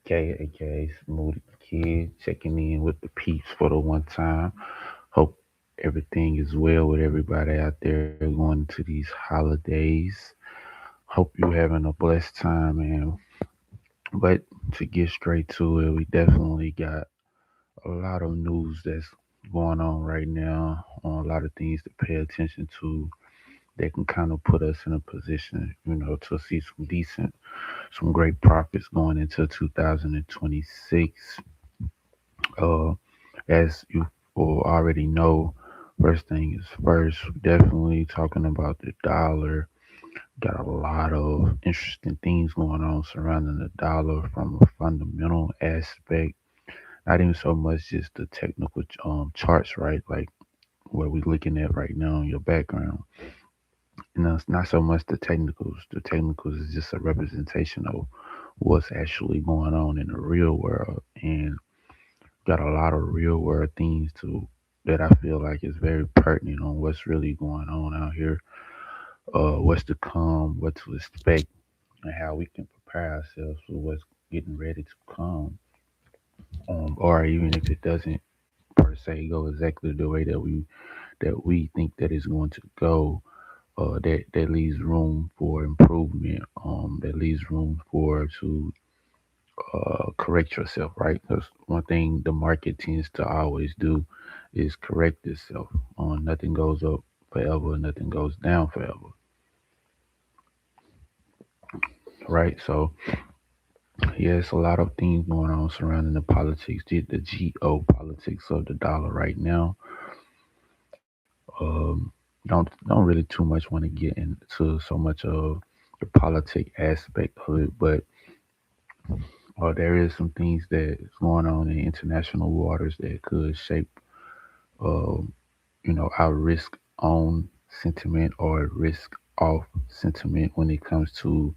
K, aka Smoothie Kid, checking in with the peeps for the one time. Hope everything is well with everybody out there going into these holidays. Hope you having a blessed time, man. But to get straight to it, we definitely got a lot of news that's going on right now, on a lot of things to pay attention to that can kind of put us in a position, to see some great profits going into 2026. Uh, as you will already know, first thing is first, definitely talking about the dollar. Got a lot of interesting things going on surrounding the dollar from a fundamental aspect. Not even so much just the technical charts, right? Like what we're looking at right now in your background. It's not so much the technicals. The technicals is just a representation of what's actually going on in the real world. And got a lot of real world things to that I feel like is very pertinent on what's really going on out here, what's to come, what to expect, and how we can prepare ourselves for what's getting ready to come, or even if it doesn't per se go exactly the way that we think that it's going to go. That leaves room for improvement. That leaves room for to correct yourself, right? Because one thing the market tends to always do is correct itself. Nothing goes up forever, nothing goes down forever, right? So, yes, a lot of things going on surrounding the politics, the geopolitics of the dollar right now. Um, don't really too much want to get into so much of the politic aspect of it, but there is some things that is going on in international waters that could shape um, our risk on sentiment or risk off sentiment when it comes to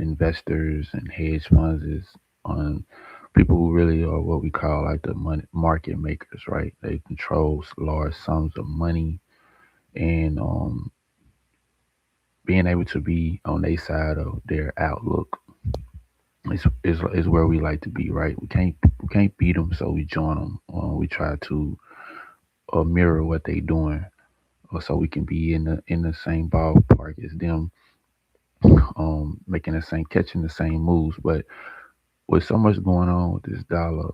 investors and hedge funds is on people who really are what we call like the money market makers, right? They control large sums of money and being able to be on their side of their outlook is where we like to be, right? We can't beat them, so we join them. We try to mirror what they doing, so we can be in the same ballpark as them, making the same, catching the same moves. But with so much going on with this dollar,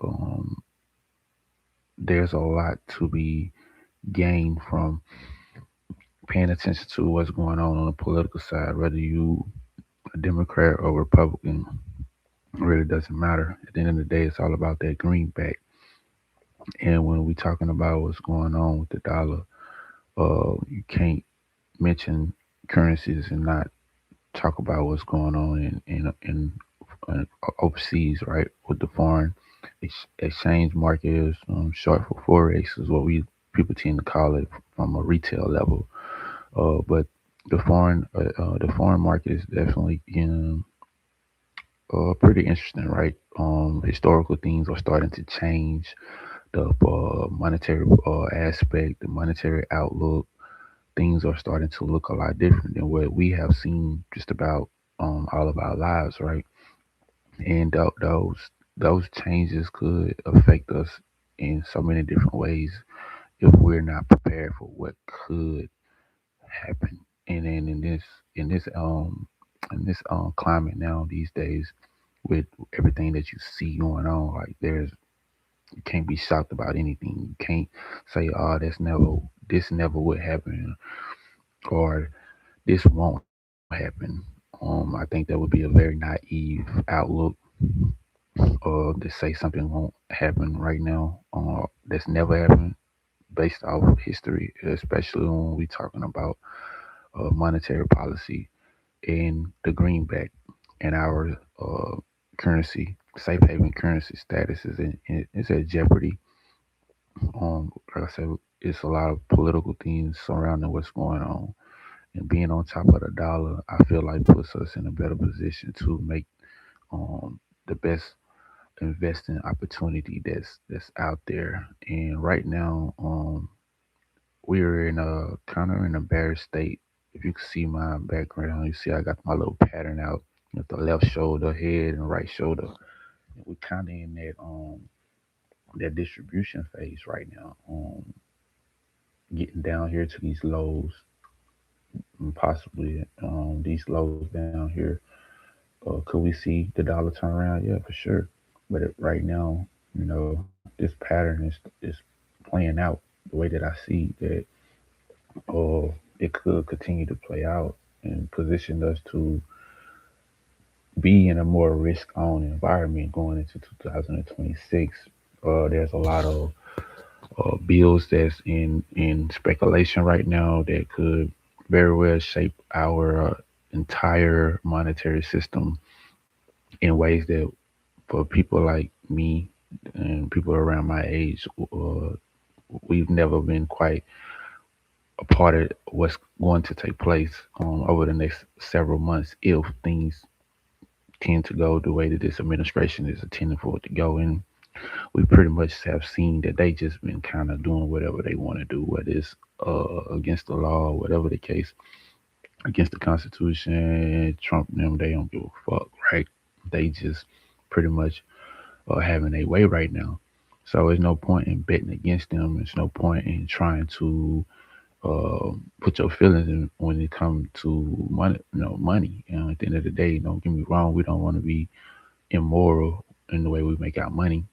there's a lot to be gained from paying attention to what's going on the political side. Whether you a Democrat or Republican, it really doesn't matter. At the end of the day, it's all about that greenback. And when we talking about what's going on with the dollar, you can't mention currencies and not talk about what's going on in overseas, right? With the foreign exchange market is short for forex, is what we people tend to call it from a retail level. But the foreign market is definitely pretty interesting, right? Historical things are starting to change. The monetary aspect, the monetary outlook, things are starting to look a lot different than what we have seen just about all of our lives, right? And those changes could affect us in so many different ways if we're not prepared for what could happen. And then in this climate now these days, with everything that you see going on, like you can't be shocked about anything. You can't say, "Oh, this never would happen," or "This won't happen." I think that would be a very naive outlook, to say something won't happen right now, that's never happened based off of history, especially when we talking about monetary policy and the greenback and our currency, safe haven currency status is at jeopardy. Like I said, it's a lot of political things surrounding what's going on, and being on top of the dollar, I feel like puts us in a better position to make the best investing opportunity that's out there. And right now, we're in a kind of in a bear state. If you can see my background, you see I got my little pattern out with the left shoulder, head, and right shoulder. we're kind of in that distribution phase right now. Getting down here to these lows, and possibly these lows down here. Could we see the dollar turn around? Yeah, for sure. But right now, this pattern is playing out the way that I see that it could continue to play out and position us to be in a more risk on environment going into 2026. There's a lot of bills that's in speculation right now that could very well shape our entire monetary system in ways that for people like me and people around my age, we've never been quite a part of what's going to take place over the next several months if things tend to go the way that this administration is intending for it to go. And we pretty much have seen that they just been kind of doing whatever they want to do, whether it's against the law, whatever the case, against the Constitution. Trump and them, they don't give a fuck, right? They just pretty much having a way right now. So there's no point in betting against them. There's no point in trying to put your feelings in when it comes to money. Money. At the end of the day, don't get me wrong. We don't want to be immoral in the way we make our money.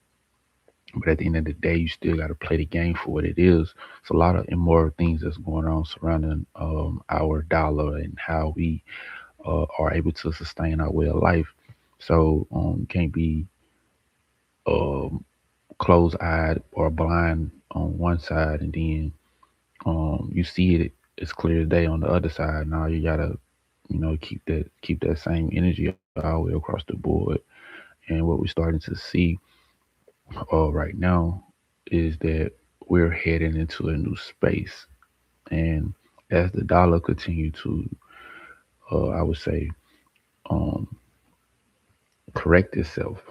But at the end of the day, you still got to play the game for what it is. It's a lot of immoral things that's going on surrounding our dollar and how we are able to sustain our way of life. So can't be um, closed-eyed or blind on one side, and then you see it as clear as day on the other side. Now you gotta, keep that same energy all the way across the board. And what we're starting to see right now is that we're heading into a new space. And as the dollar continue to, I would say, um, correct itself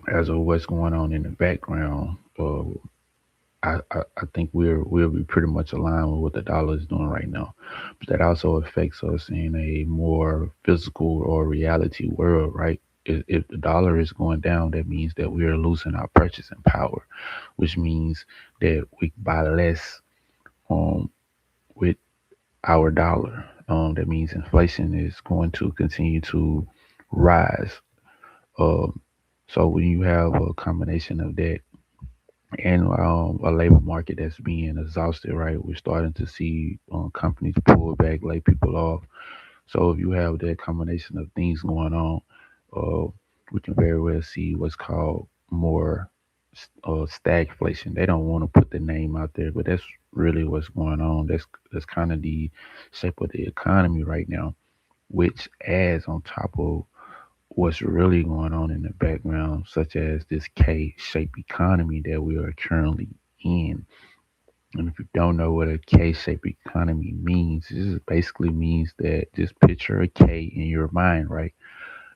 as of what's going on in the background, I think we'll be pretty much aligned with what the dollar is doing right now. But that also affects us in a more physical or reality world, right? If the dollar is going down, that means that we are losing our purchasing power, which means that we buy less um, with our dollar. That means inflation is going to continue to rise. Um, so when you have a combination of that and a labor market that's being exhausted, right? We're starting to see companies pull back, lay people off. So if you have that combination of things going on, uh, we can very well see what's called more stagflation. They don't want to put the name out there, but that's really what's going on. That's kind of the shape of the economy right now, which adds on top of what's really going on in the background, such as this K shaped economy that we are currently in. And if you don't know what a K shaped economy means, it just basically means that just picture a K in your mind, right?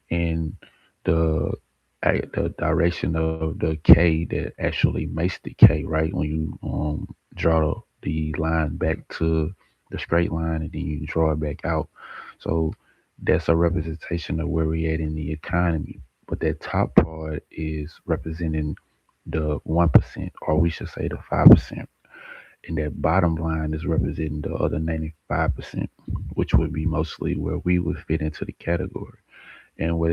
And the the direction of the K that actually makes the K, right? When you draw the line back to the straight line and then you draw it back out. So that's a representation of where we at in the economy. But that top part is representing the 1%, or we should say the 5%. And that bottom line is representing the other 95%, which would be mostly where we would fit into the category. And what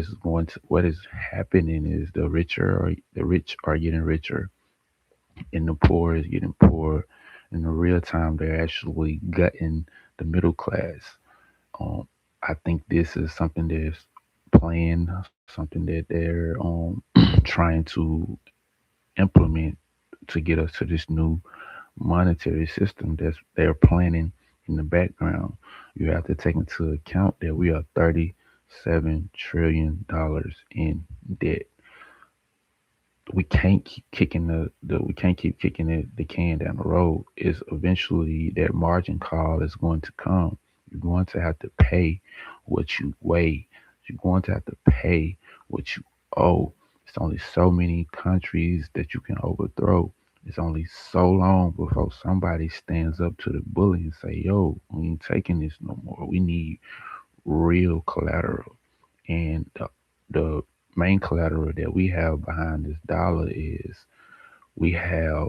is happening is the rich are getting richer and the poor is getting poorer. In the real time, they're actually gutting the middle class. Um, I think this is something that's planned, something that they're trying to implement to get us to this new monetary system that they're planning in the background. You have to take into account that we are $37 trillion in debt. We can't keep kicking we can't keep kicking the can down the road. Is eventually that margin call is going to come. You're going to have to pay what you weigh. You're going to have to pay what you owe. It's only so many countries that you can overthrow. It's only so long before somebody stands up to the bully and say, "Yo, we ain't taking this no more. We need real collateral." And the main collateral that we have behind this dollar is we have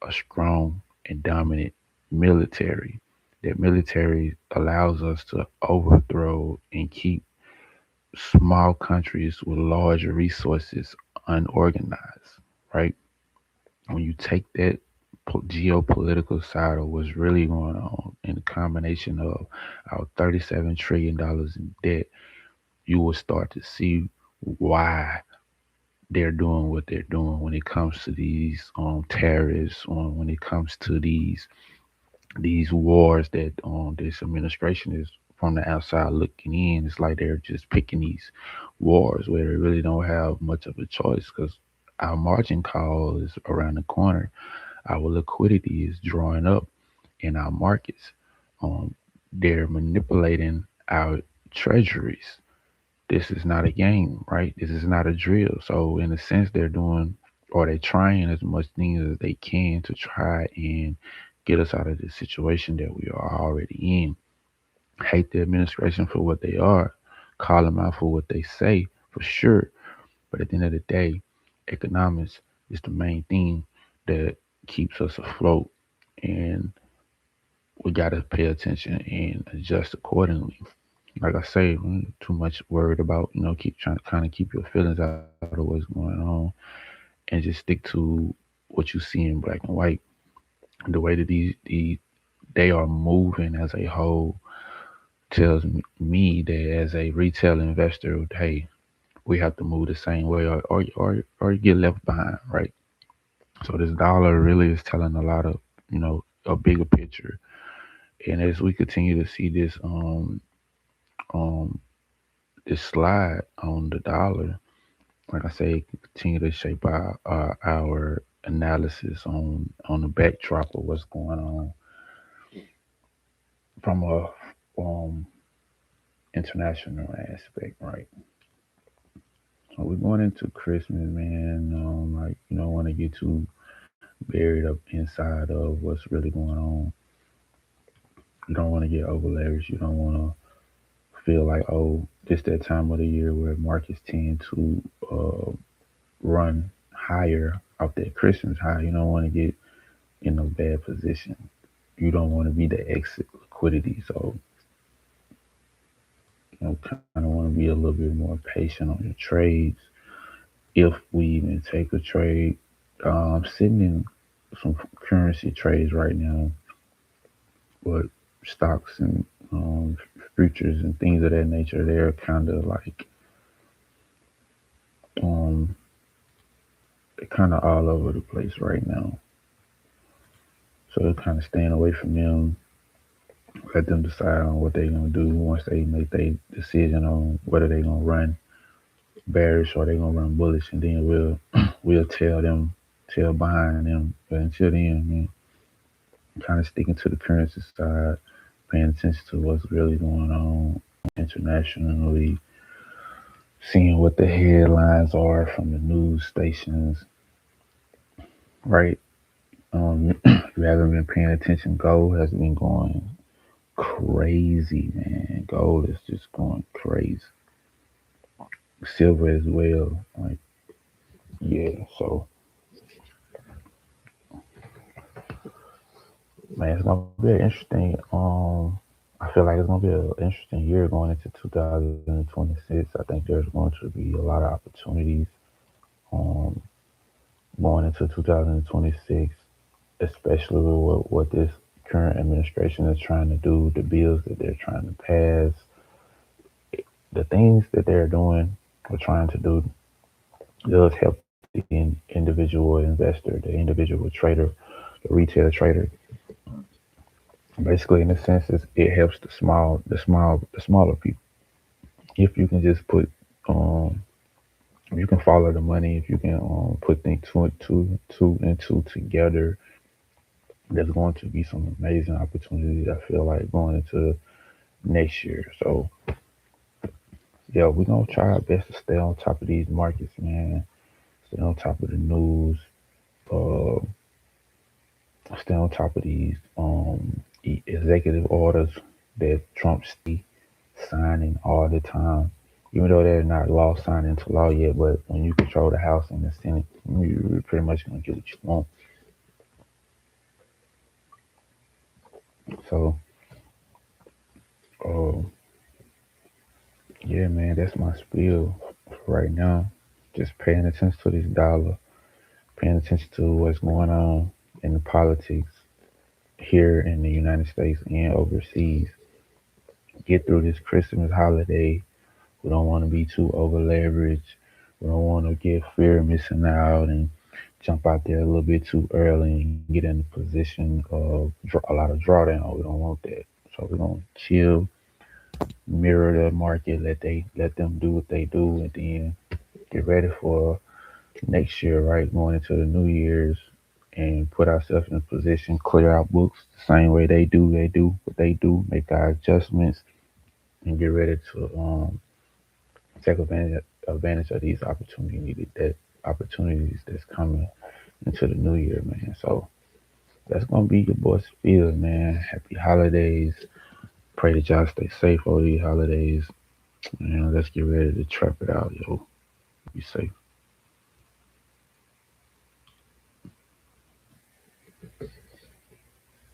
a strong and dominant military. That military allows us to overthrow and keep small countries with larger resources unorganized, right? When you take that geopolitical side of what's really going on in the combination of our $37 trillion in debt, you will start to see why they're doing what they're doing when it comes to these tariffs, on when it comes to these wars that this administration is from the outside looking in. It's like they're just picking these wars where they really don't have much of a choice because our margin call is around the corner. Our liquidity is drawing up in our markets. They're manipulating our treasuries. This is not a game, right? This is not a drill. So in a sense, they're doing or they're trying as much things as they can to try and get us out of the situation that we are already in. Hate the administration for what they are, call them out for what they say, for sure. But at the end of the day, economics is the main thing that keeps us afloat. And we got to pay attention and adjust accordingly. Like I say, too much worried about, keep trying to kind of keep your feelings out of what's going on and just stick to what you see in black and white. The way that these they are moving as a whole tells me that as a retail investor, hey, we have to move the same way or you get left behind, right? So this dollar really is telling a lot of, a bigger picture. And as we continue to see um this slide on the dollar, like I say, continue to shape our analysis on the backdrop of what's going on from a um international aspect, right? So we're going into Christmas, man. Like you don't want to get too buried up inside of what's really going on. You don't want to get over leveraged. You don't want to feel like, oh, this that time of the year where markets tend to run higher off that Christmas high. You don't want to get in a bad position. You don't want to be the exit liquidity. So, kind of want to be a little bit more patient on your trades. If we even take a trade, I'm sitting in some currency trades right now, but stocks and futures and things of that nature, they're kind of like um, they're kind of all over the place right now. So kind of staying away from them. Let them decide on what they're gonna do once they make their decision on whether they're gonna run bearish or they're gonna run bullish, and then we'll tell behind them. But until then, man, kind of sticking to the currency side, paying attention to what's really going on internationally, seeing what the headlines are from the news stations, right? If you haven't been paying attention, gold has been going crazy, man. Gold is just going crazy. Silver as well. Like, yeah. So, man, it's gonna be an interesting. I feel like it's gonna be an interesting year going into 2026. I think there's going to be a lot of opportunities. Um, Going into 2026, especially with what this current administration is trying to do, the bills that they're trying to pass, the things that they're doing or trying to do does help the individual investor, the individual trader, the retail trader. Basically, in a sense, it helps the smaller people. If you can just put, if you can follow the money, if you can put things two and two together, there's going to be some amazing opportunities. I feel like going into next year. So yeah, we're gonna try our best to stay on top of these markets, man. Stay on top of the news. Uh, Stay on top of these executive orders that Trump see signing all the time. even though they're not law signed into law yet. But when you control the House and the Senate, you're pretty much gonna get what you want. So, uh, yeah, man, that's my spiel for right now. Just paying attention to this dollar, paying attention to what's going on in the politics here in the United States and overseas. Get through this Christmas holiday. We don't want to be too over leveraged. We don't want to get fear of missing out and jump out there a little bit too early and get in the position of a lot of drawdown. We don't want that. So we're gonna chill, mirror the market, let them do what they do, and then get ready for next year, right? Going into the New Year's and put ourselves in a position, clear our books the same way they do what they do, make our adjustments, and get ready to take advantage of these opportunities that's coming into the new year, man. So that's gonna be your boy's field, man. Happy holidays. Pray that y'all stay safe over these holidays. And let's get ready to trap it out, yo. Be safe.